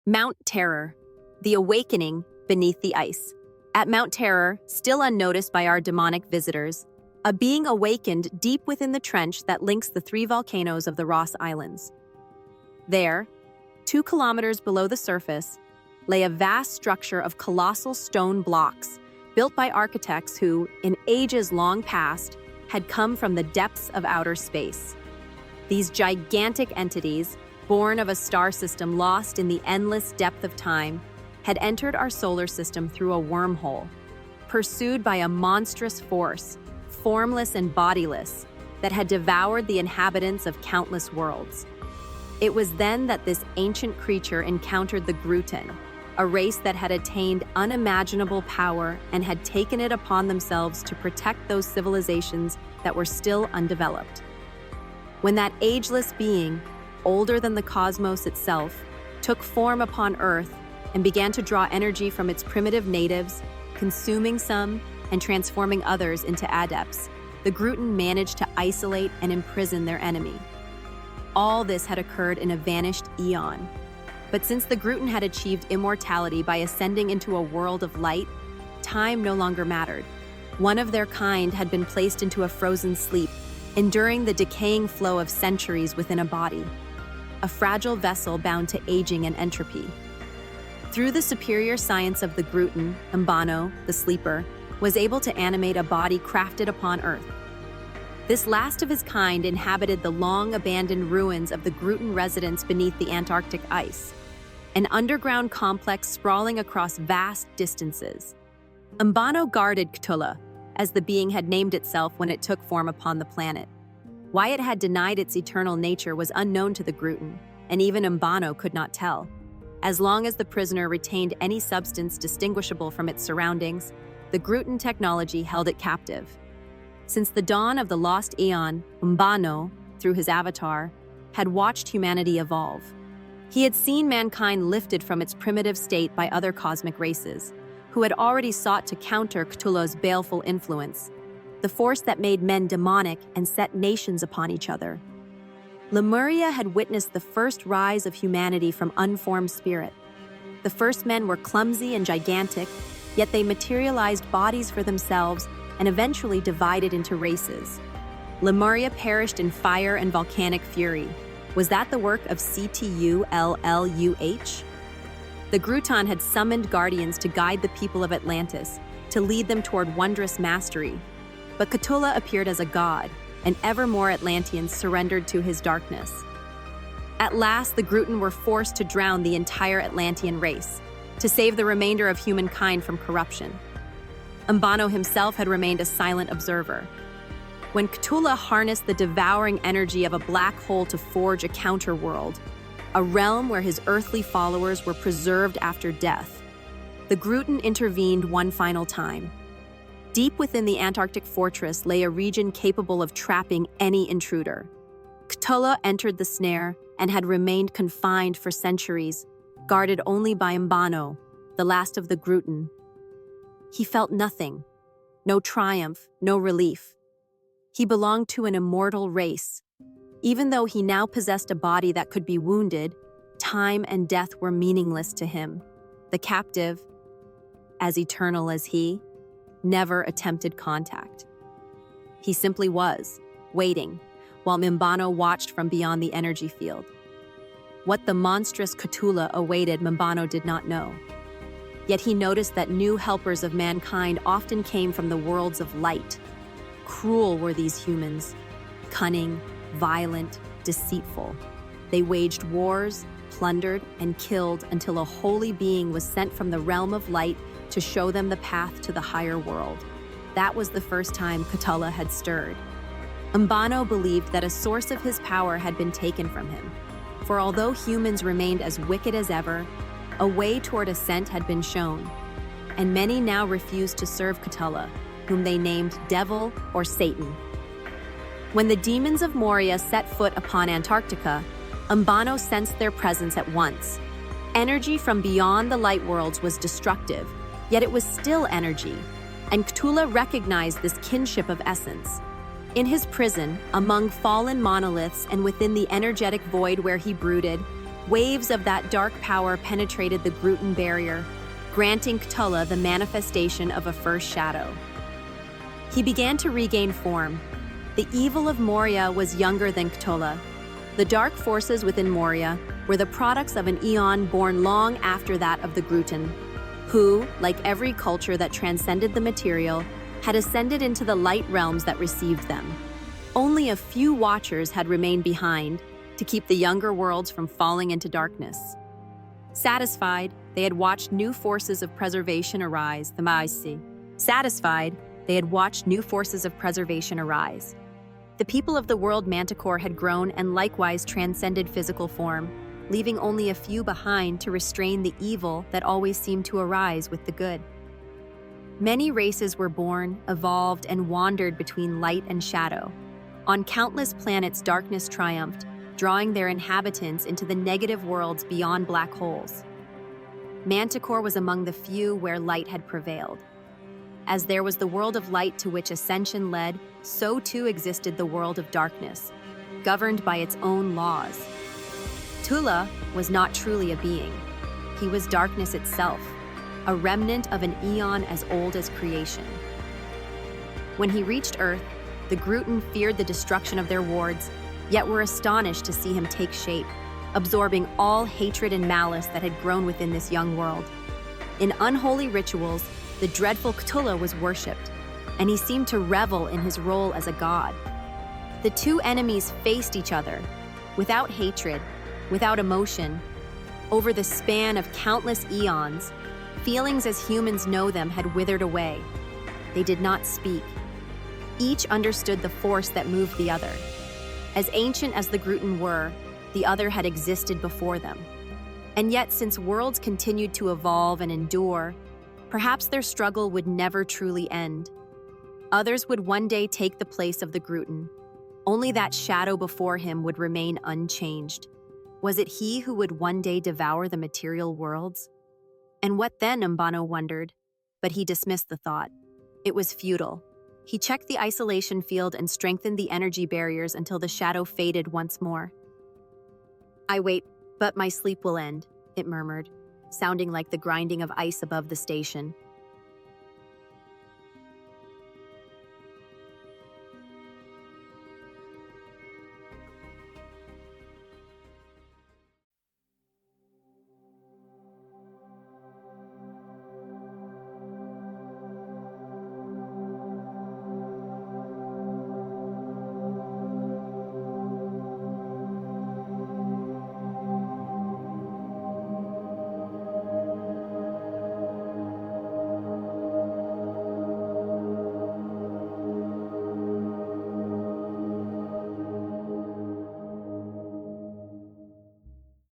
Mount Terror, the awakening beneath the ice. At Mount Terror, still unnoticed by our demonic visitors, a being awakened deep within the trench that links the three volcanoes of the Ross Islands. There, 2 kilometers below the surface, lay a vast structure of colossal stone blocks built by architects who, in ages long past, had come from the depths of outer space. These gigantic entities, born of a star system lost in the endless depth of time, had entered our solar system through a wormhole, pursued by a monstrous force, formless and bodiless, that had devoured the inhabitants of countless worlds. It was then that this ancient creature encountered the Gruten, a race that had attained unimaginable power and had taken it upon themselves to protect those civilizations that were still undeveloped. When that ageless being, older than the cosmos itself, took form upon Earth and began to draw energy from its primitive natives, consuming some and transforming others into adepts, the Gruten managed to isolate and imprison their enemy. All this had occurred in a vanished eon. But since the Gruten had achieved immortality by ascending into a world of light, time no longer mattered. One of their kind had been placed into a frozen sleep, enduring the decaying flow of centuries within a body, a fragile vessel bound to aging and entropy. Through the superior science of the Gruten, Mbano, the sleeper, was able to animate a body crafted upon Earth. This last of his kind inhabited the long-abandoned ruins of the Gruten residence beneath the Antarctic ice, an underground complex sprawling across vast distances. Mbano guarded Cthulhu, as the being had named itself when it took form upon the planet. Why it had denied its eternal nature was unknown to the Gruten, and even Mbano could not tell. As long as the prisoner retained any substance distinguishable from its surroundings, the Gruten technology held it captive. Since the dawn of the lost Aeon, Mbano, through his avatar, had watched humanity evolve. He had seen mankind lifted from its primitive state by other cosmic races, who had already sought to counter Cthulhu's baleful influence, the force that made men demonic and set nations upon each other. Lemuria had witnessed the first rise of humanity from unformed spirit. The first men were clumsy and gigantic, yet they materialized bodies for themselves and eventually divided into races. Lemuria perished in fire and volcanic fury. Was that the work of Cthulhu? The Gruton had summoned guardians to guide the people of Atlantis, to lead them toward wondrous mastery. But Cthulhu appeared as a god, and ever more Atlanteans surrendered to his darkness. At last, the Gruten were forced to drown the entire Atlantean race, to save the remainder of humankind from corruption. Mbano himself had remained a silent observer. When Cthulhu harnessed the devouring energy of a black hole to forge a counterworld, a realm where his earthly followers were preserved after death, the Gruten intervened one final time. Deep within the Antarctic fortress lay a region capable of trapping any intruder. Cthulhu entered the snare and had remained confined for centuries, guarded only by Mbano, the last of the Gruten. He felt nothing, no triumph, no relief. He belonged to an immortal race. Even though he now possessed a body that could be wounded, time and death were meaningless to him. The captive, as eternal as he, never attempted contact. He simply was, waiting, while Mbano watched from beyond the energy field. What the monstrous Cthulhu awaited, Mbano did not know. Yet he noticed that new helpers of mankind often came from the worlds of light. Cruel were these humans, cunning, violent, deceitful. They waged wars, plundered, and killed until a holy being was sent from the realm of light to show them the path to the higher world. That was the first time Cthulhu had stirred. Mbano believed that a source of his power had been taken from him. For although humans remained as wicked as ever, a way toward ascent had been shown, and many now refused to serve Cthulhu, whom they named Devil or Satan. When the demons of Moria set foot upon Antarctica, Mbano sensed their presence at once. Energy from beyond the light worlds was destructive, yet it was still energy, and Cthulhu recognized this kinship of essence. In his prison, among fallen monoliths and within the energetic void where he brooded, Waves of that dark power penetrated the Gruten barrier, granting Cthulhu the manifestation of a first shadow. He began to regain form. The evil of Moria was younger than Cthulhu. The dark forces within Moria were the products of an eon born long after that of the Gruten, who, like every culture that transcended the material, had ascended into the light realms that received them. Only a few watchers had remained behind to keep the younger worlds from falling into darkness. Satisfied, they had watched new forces of preservation arise, the Maisi. Satisfied, they had watched new forces of preservation arise. The people of the world Manticore had grown and likewise transcended physical form, leaving only a few behind to restrain the evil that always seemed to arise with the good. Many races were born, evolved, and wandered between light and shadow. On countless planets, darkness triumphed, drawing their inhabitants into the negative worlds beyond black holes. Manticore was among the few where light had prevailed. As there was the world of light to which ascension led, so too existed the world of darkness, governed by its own laws. Cthulhu was not truly a being. He was darkness itself, a remnant of an eon as old as creation. When he reached Earth, the Gruten feared the destruction of their wards, yet were astonished to see him take shape, absorbing all hatred and malice that had grown within this young world. In unholy rituals, the dreadful Cthulhu was worshipped, and he seemed to revel in his role as a god. The two enemies faced each other, without hatred, without emotion. Over the span of countless eons, feelings as humans know them had withered away. They did not speak. Each understood the force that moved the other. As ancient as the Gruten were, the other had existed before them. And yet, since worlds continued to evolve and endure, perhaps their struggle would never truly end. Others would one day take the place of the Gruten. Only that shadow before him would remain unchanged. Was it he who would one day devour the material worlds? And what then, Umbano wondered, but he dismissed the thought. It was futile. He checked the isolation field and strengthened the energy barriers until the shadow faded once more. "I wait, but my sleep will end," it murmured, sounding like the grinding of ice above the station.